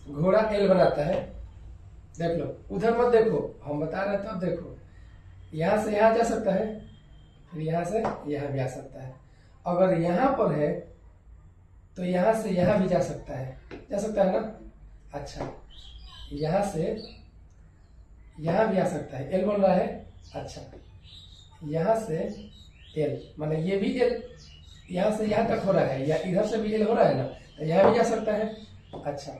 घोड़ा एल बनाता है, देख लो, उधर मत देखो, हम बता रहे हैं तब देखो। यहाँ से यहाँ जा सकता है, फिर यहाँ से यहाँ भी आ सकता है। अगर यहाँ पर है तो यहाँ से यहाँ भी जा सकता है ना। अच्छा, यहाँ से यहाँ भी आ सकता है, एल बन रहा है। अच्छा, यहाँ से एल, माने ये भी एल यहाँ से यहाँ तक हो रहा है, या इधर से भी एल हो रहा है ना, तो यहाँ भी जा सकता है। अच्छा,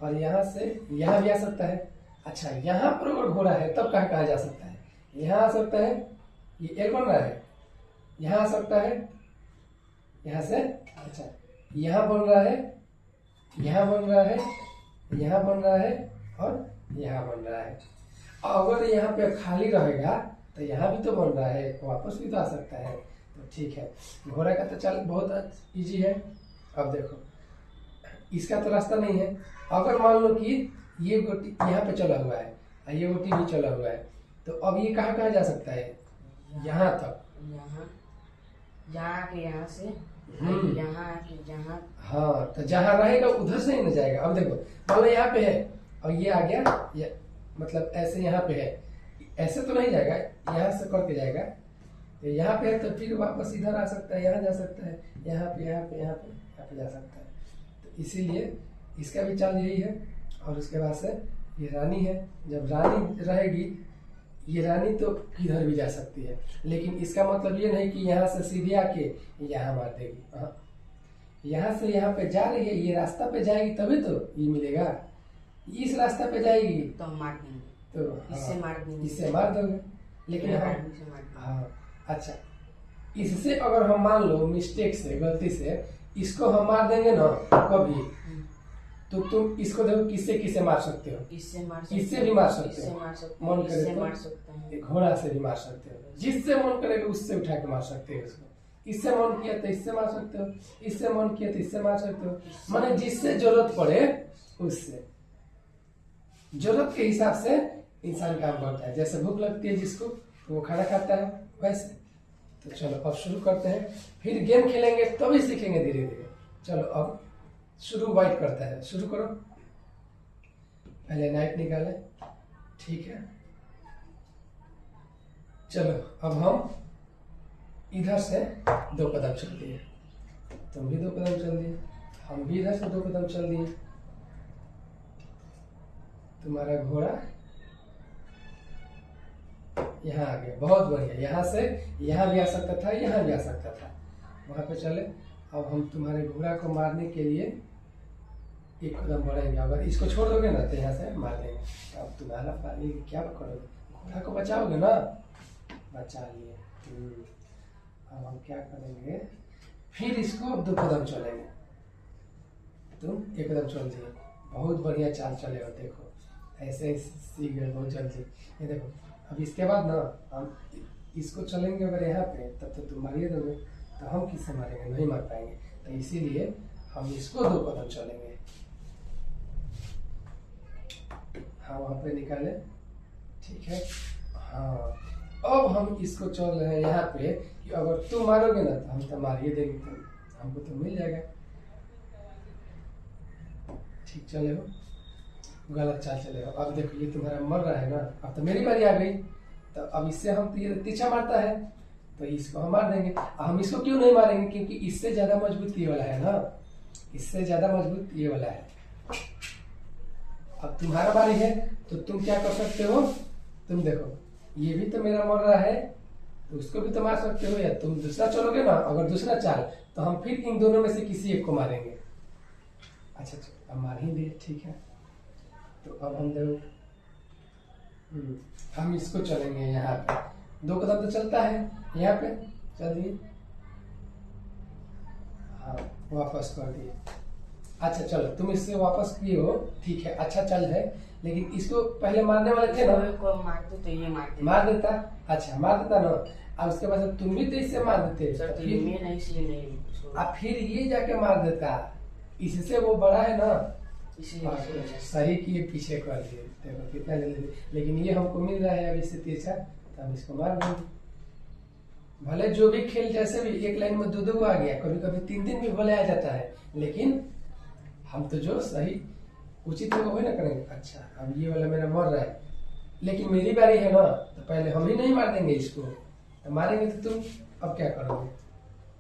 और यहाँ से यहाँ भी आ सकता है। अच्छा, यहाँ पर अगर घोड़ा है तब कहाँ कहाँ जा सकता है? यहाँ आ सकता है, ये एल बन रहा है, यहाँ आ सकता है, यहाँ से। अच्छा, यहाँ बन रहा है, यहाँ बन रहा है, यहाँ बन रहा है, और यहाँ बन रहा है। अगर यहाँ पे खाली रहेगा तो यहाँ भी तो बन रहा है, वापस भी तो आ सकता है। तो ठीक है, घोड़ा का तो चाल बहुत इजी है। अब देखो, इसका तो रास्ता नहीं है। अगर मान लो कि ये गोटी यहाँ पे चला हुआ है और ये गोटी भी चला हुआ है, तो अब ये कहाँ कहाँ जा सकता है? यहाँ तक, यहाँ के यहाँ से यहाँ के जहाँ। हाँ, तो जहाँ रहेगा उधर से ही न जाएगा। अब देखो, मान लो यहाँ पे है और ये आ गया, ये मतलब ऐसे यहाँ पे है, ऐसे तो नहीं जाएगा, यहाँ से करके जाएगा। तो यहाँ पे है तो फिर वापस इधर आ सकता है, यहाँ जा सकता है, यहाँ पे यहाँ पे यहाँ पे यहाँ पे जा सकता है। तो इसीलिए इसका भी चाल यही है। और उसके बाद से ये रानी है, जब रानी रहेगी, ये रानी तो किधर भी जा सकती है, लेकिन इसका मतलब ये नहीं कि यहाँ से सीधे आके यहाँ मार देगी। हाँ, यहाँ से यहाँ पे जा रही है, ये रास्ता पे जाएगी तभी तो ये मिलेगा। इस रास्ता पे जाएगी तो हम मार देंगे, तो इससे मार देंगे, इससे मार दोगे। लेकिन हाँ, अच्छा, इससे अगर हम मान लो मिस्टेक से, गलती से इसको हम मार देंगे ना कभी, तो तुम इसको देखो किससे किससे मार सकते हो? इससे भी मार सकते हो, मन करे तो घोड़ा से भी मार सकते हो, जिससे मन करेगा उससे उठा के मार सकते हो इसको। इससे मन किया तो इससे मार सकते हो, इससे मन किया तो इससे मार सकते हो, माने जिससे जरूरत पड़े उससे। जरूरत के हिसाब से इंसान काम करता है। जैसे भूख लगती है जिसको, तो वो खाना खाता है, वैसे। तो चलो अब शुरू करते हैं, फिर गेम खेलेंगे तभी सीखेंगे धीरे धीरे। चलो अब शुरू वाइट करता है, शुरू करो। पहले नाइट निकाले, ठीक है। चलो अब हम इधर से 2 कदम चल दिए, तुम भी 2 कदम चल दिए, हम भी इधर से 2 कदम चल दिए। तुम्हारा घोड़ा यहाँ आ गया, बहुत बढ़िया। यहाँ से यहाँ भी आ सकता था, यहाँ भी आ सकता था, वहां पे चले। अब हम तुम्हारे घोड़ा को मारने के लिए 1 कदम बढ़ेंगे। अगर इसको छोड़ दोगे ना तो यहाँ से मार देंगे। तो अब तुम्हारा पानी क्या करोगे? घोड़ा को बचाओगे ना? बचा लिए। अब हम क्या करेंगे, फिर इसको 2 कदम चलेंगे। तुम 1 कदम चल दिए, बहुत बढ़िया चाल चले हो। देखो ऐसे सीख गए बहुत जल्दी। ये देखो, अब इसके बाद ना हम इसको चलेंगे अगर यहाँ पे, तब तो तुम मारिए दोगे, तो हम किससे मारेंगे? नहीं मार पाएंगे। तो इसीलिए हम इसको 2 कदम चलेंगे। हाँ, वहाँ पे निकाले, ठीक है। हाँ, अब हम इसको चल रहे हैं यहाँ पे कि अगर तुम मारोगे ना तो हम तो मारिए देंगे, तो हमको तो मिल जाएगा। ठीक चले हो, गलत चाल चले हो। अब देखो ये तुम्हारा मर रहा है ना, अब तो मेरी बारी आ गई। तो अब इससे हम तो ये पीछा मारता है, तो इसको हम मार देंगे। हम इसको क्यों नहीं मारेंगे? क्योंकि इससे ज्यादा मजबूत ये वाला है ना, इससे ज्यादा मजबूत ये वाला है। अब तुम्हारा बारी है, तो तुम क्या कर सकते हो? तुम देखो, ये भी तो मेरा मर रहा है, तो उसको भी तो मार सकते हो। या तुम दूसरा चलोगे ना, अगर दूसरा चाल, तो हम फिर इन दोनों में से किसी एक को मारेंगे। अच्छा, अब मार ही दिए, ठीक है। तो अब हम देखो, हम इसको चलेंगे यहाँ पे, 2 कदम तो चलता है, यहाँ पे चल दिए। हाँ, वापस कर दिए। अच्छा चलो, तुम इससे वापस किए हो, ठीक है, अच्छा चल है। लेकिन इसको पहले मारने वाले थे ना, मारते तो ये मार देता। अच्छा, मार देता ना। अब उसके बाद तुम भी तो इससे मार देते, अब फिर ये जाके मार देता। इससे वो बड़ा है ना, सही किए, पीछे कर दिए। देखो कितना जल्दी, लेकिन ये हमको मिल रहा है अब इससे तीसरा, तो हम इसको मार देंगे। भले जो भी खेल जैसे भी एक लाइन में 2-2 आ गया, कभी कभी 3-3 भी भले आ जाता है, लेकिन हम तो जो सही उचित है वही ना करेंगे। अच्छा अब ये वाला मेरा मर रहा है, लेकिन मेरी बारी है ना, तो पहले हम ही नहीं मार देंगे इसको, तो मारेंगे तो तुम अब क्या करोगे,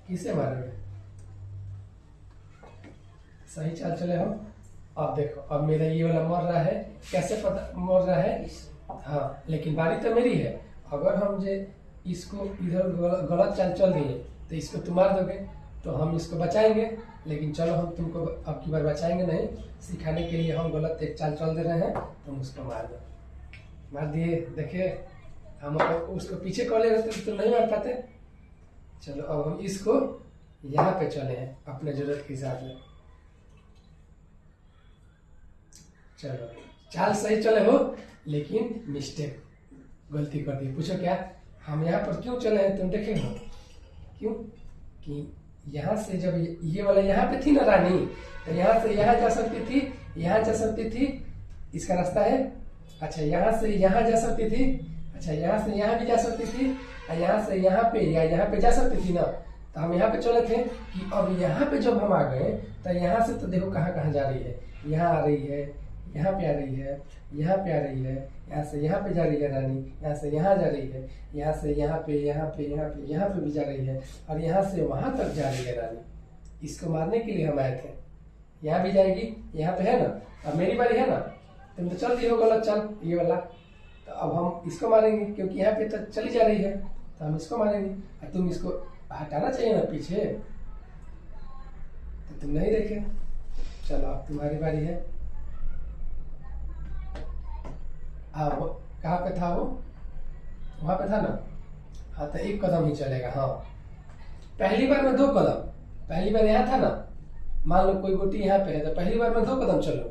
किसे मारोगे? सही चाल चले हम। अब देखो अब मेरा ये वाला मर रहा है, कैसे पता मर रहा है? हाँ लेकिन बारी तो मेरी है। अगर हम जे इसको इधर गलत चाल चल दिए तो इसको तुम मार दोगे, तो हम इसको बचाएंगे। लेकिन चलो हम तुमको अब की बार बचाएंगे नहीं, सिखाने के लिए हम गलत एक चाल चल दे रहे हैं, तुम उसको मार दो। मार दिए, देखिए हम उसको पीछे कर ले रहते तो नहीं मार पाते। चलो अब हम इसको यहाँ पे चले हैं अपने जरूरत के हिसाब से। चलो चाल सही चले हो, लेकिन मिस्टेक गलती कर दी। पूछो क्या? हम यहाँ पर क्यों चले हैं तुम देखेंगे क्यों? कि यहाँ से जब ये वाला यहाँ पे थी ना रानी, तो यहाँ से यहाँ जा सकती थी, यहाँ जा सकती थी, इसका रास्ता है। अच्छा यहाँ से यहाँ जा सकती थी, अच्छा यहाँ से यहाँ भी जा सकती थी, और यहाँ से यहाँ पे या यहाँ पे जा सकती थी ना। तो हम यहाँ पे चले थे कि अब यहाँ पे जब हम आ गए तो यहाँ से तो देखो कहाँ कहाँ जा रही है, यहाँ आ रही है, यहाँ पे आ रही है, यहाँ पे आ रही है, यहाँ से यहाँ पे जा रही है रानी, यहाँ से यहाँ जा रही है, यहाँ से यहाँ पे यहाँ पे यहाँ पे यहाँ पे भी जा रही है, और यहाँ से वहाँ तक जा रही है रानी। इसको मारने के लिए हम आए थे। यहाँ भी जाएगी, यहाँ पे है ना, अब मेरी बारी है ना, तुम तो चल दी हो गलत चाल ये वाला, तो अब हम इसको मारेंगे क्योंकि यहाँ पे तो चली जा रही है, तो हम इसको मारेंगे। और तुम इसको हटाना चाहिए ना पीछे, तो तुम नहीं देखे। चलो अब तुम्हारी बारी है। अब कहाँ पे था वो? वहां पे था ना। हाँ तो एक कदम ही चलेगा। हाँ पहली बार में 2 कदम, पहली बार यहाँ था ना, मान लो कोई गोटी यहाँ पे है तो पहली बार में 2 कदम चलो,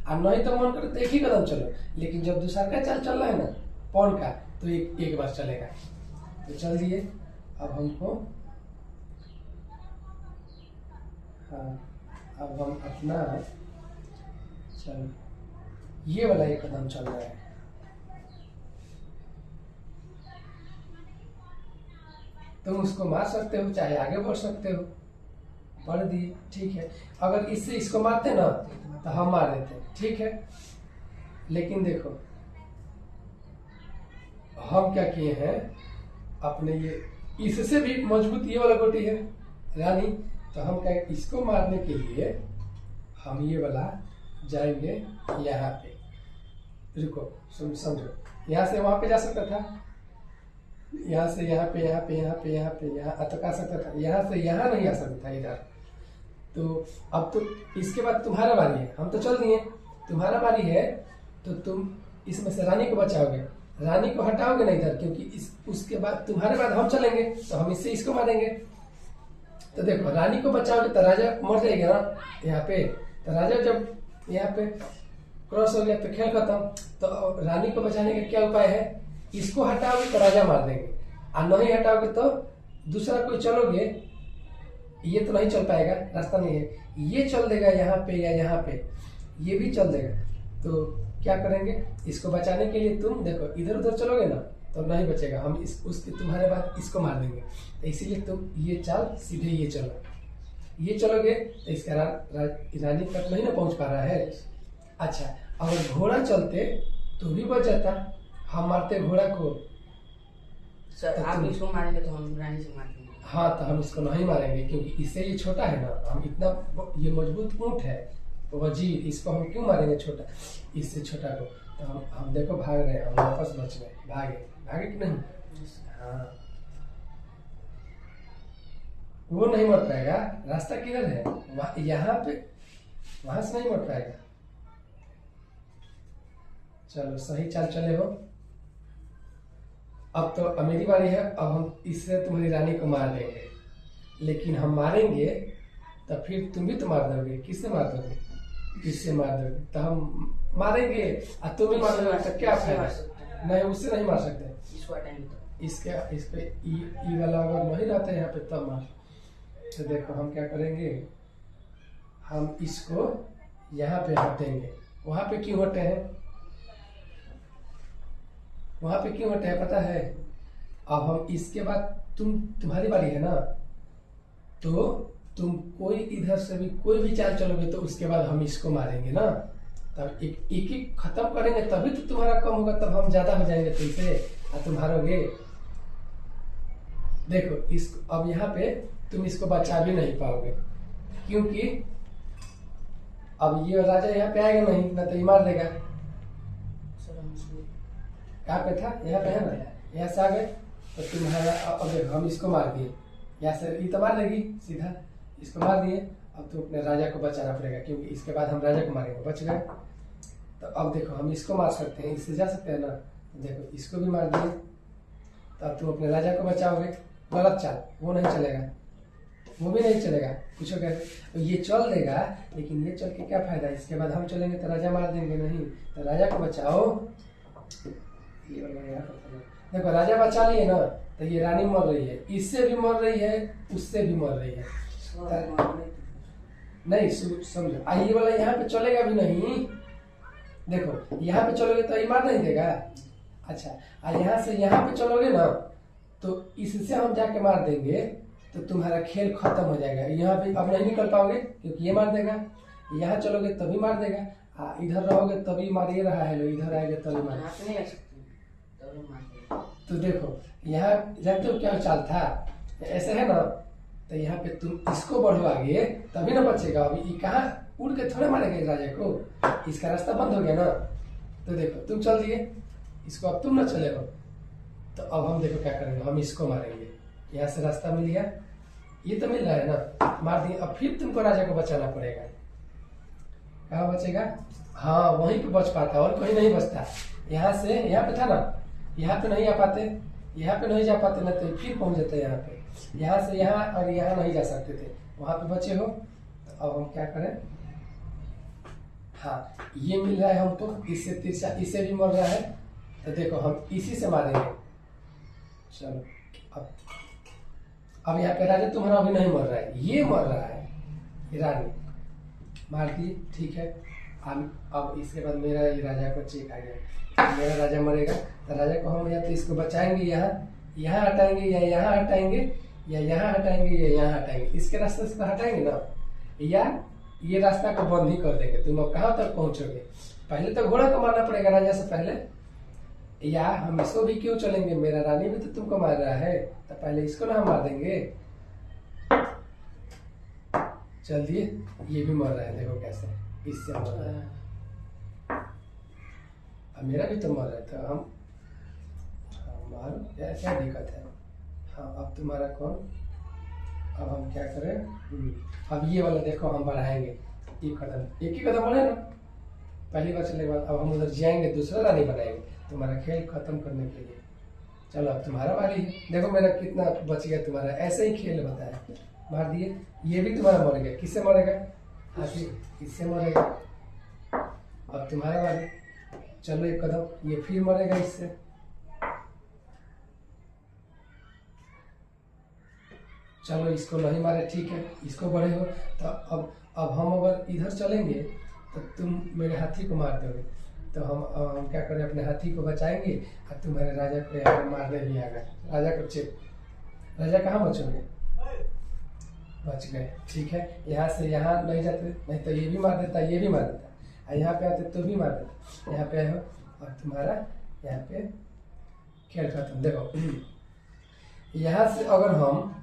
और नहीं तो मन करे तो 1 ही कदम चलो। लेकिन जब दूसरा का चाल चल रहा है ना पौन का, तो एक बार चलेगा। तो चल दिए। अब हमको हाँ अब हम अपना चलो ये वाला 1 कदम चल रहा है। तुम उसको मार सकते हो, चाहे आगे बढ़ सकते हो। बढ़ दिए, ठीक है। अगर इससे इसको मारते ना तो हम मार देते, ठीक है। लेकिन देखो हम क्या किए हैं, अपने ये इससे भी मजबूत ये वाला गोटी है रानी, तो हम क्या इसको मारने के लिए हम ये वाला जाएंगे यहाँ पे। रुको समझो, यहाँ से वहां पे जा सकता था, यहाँ से यहाँ पे यहाँ पे यहाँ पे यहाँ पे यहाँ तक आ सकता था, यहाँ से यहाँ नहीं आ सकता था इधर। तो अब तो इसके बाद तुम्हारा बारी है, हम तो चल दिए, तुम्हारा बारी है, तो तुम इसमें से रानी को बचाओगे, रानी को हटाओगे ना इधर, क्योंकि उसके बाद तुम्हारे बाद हम चलेंगे, तो हम इससे इसको मारेंगे। तो देखो रानी को बचाओगे तो राजा मर जाएगा ना यहाँ पे, तो राजा जब यहाँ पे क्रॉस हो गया तो खेल खत्म। तो रानी को बचाने का क्या उपाय है? इसको हटाओगे तो राजा मार देंगे, और नहीं हटाओगे तो दूसरा कोई चलोगे, ये तो नहीं चल पाएगा, रास्ता नहीं है, ये चल देगा यहाँ पे या यहाँ पे, ये भी चल देगा। तो क्या करेंगे, इसको बचाने के लिए तुम देखो इधर उधर चलोगे ना तो नहीं बचेगा, हम उसके तुम्हारे बाद इसको मार देंगे। तो इसीलिए तुम ये चाल सीधे ये चलो, ये चलोगे तो इसका रानी तक नहीं ना पहुंच पा रहा है। अच्छा अगर घोड़ा चलते तो भी बच जाता, हम मारते घोड़ा को। सर आप इसको मारेंगे तो हम रानी से मार देंगे। हाँ तो हम इसको नहीं मारेंगे क्योंकि इससे ये छोटा है ना, हम इतना ये मजबूत ऊंट है वजीर, इसको हम क्यों मारेंगे छोटा, इससे छोटा को। तो हम देखो भाग रहे हैं, हम वापस बच गए, भागे कि नहीं? हाँ वो नहीं मर पाएगा, रास्ता किधर है? यहाँ पे, वहां से नहीं मर पाएगा। चलो सही चाल चले हो। अब तो मेरी बारी है, अब हम इससे तुम्हारी रानी को मार देंगे, लेकिन हम मारेंगे तो फिर तुम भी तो मार दोगे। किससे मार दोगे? किससे मार दोगे? तो हम मारेंगे और तुम भी मार दोगे, तो क्या फायदा? नहीं उससे नहीं मार सकते, इसके ई वाला अगर नहीं रहता यहाँ पे तब मार। तो देखो हम क्या करेंगे, हम इसको यहाँ पे हटेंगे। वहां पे क्यों हटे हैं? वहां पे क्यों हटे हैं पता है? अब हम इसके बाद तुम्हारी बारी है ना, तो तुम कोई इधर से भी कोई भी चाल चलोगे तो उसके बाद हम इसको मारेंगे ना। तो तब एक एक खत्म करेंगे तभी तो तुम्हारा कम होगा, तब हम ज्यादा हो जाएंगे तुमसे और तुम हारोगे। देखो इस अब यहाँ पे तुम इसको बचा भी नहीं पाओगे, क्योंकि अब ये राजा यहाँ पे आएगा नहीं, ना तो ये मार देगा। कहाँ पे था? यहाँ पे है ना, यहाँ से आ गए तो तुम्हारा अब देखो हम इसको मार दिए, यहाँ से ये तो मार देगी सीधा, इसको मार दिए। अब तो अपने राजा को बचाना पड़ेगा, क्योंकि इसके बाद हम राजा को मारेंगे, बच गए। तो अब देखो हम इसको मार सकते हैं, इससे जा सकते हैं ना, देखो इसको भी मार दिए। तो अब तुम अपने राजा को बचाओगे। गलत चाल, वो नहीं चलेगा, वो भी नहीं चलेगा, कुछ हो गया तो ये चल देगा, लेकिन ये चल के क्या फायदा, इसके बाद हम चलेंगे तो राजा मार देंगे नहीं। तो राजा को बचाओ। ये देखो राजा बचा लिए ना, तो ये रानी मर रही है, इससे भी मर रही है, उससे भी मर रही है। नहीं समझो, ये वाला यहाँ पे चलेगा भी नहीं। देखो यहाँ पे चलोगे तो ये मार नहीं देगा। अच्छा, यहाँ से यहाँ पे चलोगे ना, तो इससे हम जाके मार देंगे, तो तुम्हारा खेल खत्म हो जाएगा। यहाँ पे अब नहीं निकल पाओगे, क्योंकि ये मार देगा। यहाँ चलोगे तभी मार देगा, इधर रहोगे तभी मार ये रहा है, लो इधर आएगा तभी मार। तो देखो यहाँ जानते हो क्या चाल था, ऐसे है ना, तो यहाँ पे तुम इसको बढ़ो आगे तभी ना बचेगा। अभी ये कहाँ उड़ के थोड़े मारेगा इस राजा को, इसका रास्ता बंद हो गया ना। तो देखो तुम चल दिए, इसको अब तुम ना चले हो, तो अब हम देखो क्या करेंगे, हम इसको मारेंगे। यहाँ से रास्ता मिल गया, ये तो मिल रहा है ना, मार दिए। अब फिर तुमको राजा को बचाना पड़ेगा। कहाँ बचेगा? हाँ वहीं पे बच पाता, और कहीं नहीं बचता। यहाँ से यहाँ पे था ना, यहाँ पे नहीं आ पाते, यहाँ पे नहीं जा पाते ना, तो फिर पहुंच जाते यहाँ पे। यहाँ से यहाँ और यहाँ नहीं जा सकते थे, वहां पे बचे हो। तो अब हम क्या करें, हाँ ये मिल रहा है हमको, इससे तिरछा, इससे भी मर रहा है। तो देखो हम इसी से मारेंगे। चलो अब यहाँ पे राजा तुम्हारा अभी नहीं मर रहा है, ये मर रहा है, ये रानी मार दी, ठीक है। अब इसके बाद मेरा ये राजा को चेक आ गया, मेरा राजा मरेगा। तो राजा को हम या तो इसको बचाएंगे, यहाँ हटाएंगे, या यहाँ हटाएंगे, या यहाँ हटाएंगे, या यहाँ हटाएंगे। इसके रास्ते से हटाएंगे ना, या ये रास्ता को बंद ही कर देंगे। तुम अब कहाँ तक पहुंचोगे? पहले तो घोड़ा को मारना पड़ेगा राजा से पहले, या हम इसको भी क्यों चलेंगे, मेरा रानी भी तो तुमको मार रहा है, तो पहले इसको ना हम मार देंगे। चल दिए, ये भी मर रहा है, देखो कैसे इससे मर रहा है। अब मेरा भी तो मर रहा है, तो हम मारो, क्या दिक्कत है। हाँ अब तुम्हारा कौन, अब हम क्या करें, अब ये वाला देखो हम बढ़ाएंगे, एक ही कदम बढ़े ना, पहली बार चलने के बाद। अब हम उधर जाएंगे, दूसरा रानी बनाएंगे तुम्हारा खेल खत्म करने के लिए। चलो अब तुम्हारा बारी है, देखो मेरा कितना बच गया, तुम्हारा ऐसे ही खेल होता है। मार दिए, ये भी तुम्हारा मर गया। किससे मरेगा? हाथी, इससे मरेगा। अब तुम्हारा बारी, चलो एक कदम, ये फिर मरेगा इससे। चलो इसको नहीं मारे, ठीक है, इसको बढ़े हो। तो अब हम अगर इधर चलेंगे तो तुम मेरे हाथी को मार दोगे। तो हम क्या करें, अपने हाथी को बचाएंगे और तुम्हारे राजा को यहाँ पे मारने भी आएगा। राजा को चेक, राजा कहाँ बचोगे? बच गए, ठीक है। यहाँ से यहाँ नहीं जाते, नहीं तो ये भी मार देता, ये भी मार देता, और यहाँ पे आते तो भी मार देता। यहाँ पे आए हो और तुम्हारा यहाँ पे खेल खत्म। देखो यहाँ से अगर हम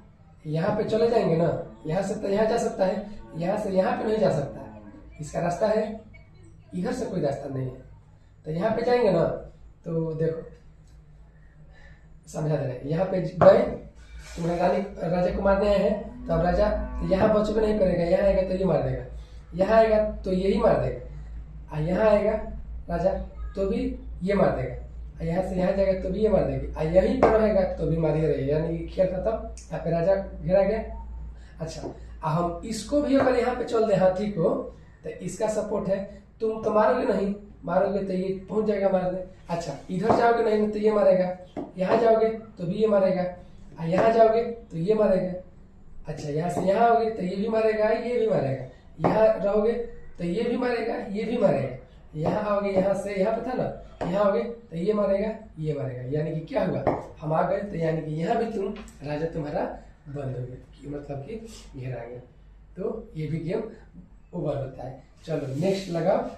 यहाँ पे चले जाएंगे ना, यहाँ से तो यहाँ जा सकता है, यहाँ से यहाँ पे नहीं जा सकता है, इसका रास्ता है, इधर से कोई रास्ता नहीं है। तो यहाँ पे जाएंगे ना, तो देखो समझा दे रहे, यहाँ पे गए, तुम्हारे रानी राजा को मारने आए हैं, तो अब राजा यहाँ बचबे नहीं करेगा, यहाँ आएगा तो ये मार देगा, यहाँ आएगा तो यही मार देगा, और यहाँ आएगा राजा तो भी ये मार देगा, यहाँ से यहाँ जाएगा तो भी ये मार देगी, और यहीं पर रहेगा तो भी मार ही रहेगा, यानी कि खेल खत्म। यहाँ पे राजा घेरा गया। अच्छा, हम इसको भी अगर यहाँ पे चल दे हाथी को, तो इसका सपोर्ट है, तुम तो मारोगे नहीं, मारोगे तो ये पहुंच जाएगा मारने। अच्छा इधर जाओगे नहीं तो ये मारेगा, यहाँ जाओगे तो भी ये मारेगा, और यहाँ जाओगे तो ये मारेगा। अच्छा यहाँ से यहाँ आओगे तो ये भी मारेगा, ये भी मारेगा, यहाँ रहोगे तो ये भी मारेगा, ये भी मारेगा, यहाँ आओगे, यहाँ से यहाँ पे था ना, यहाँ आओगे तो ये मारेगा, ये मारेगा। यानी कि क्या हुआ, हम आ गए, तो यानी कि यहाँ भी तुम राजा तुम्हारा बंद हो गया, मतलब कि घेरा गया। तो ये भी गेम ओवर होता है। चलो नेक्स्ट लगाओ।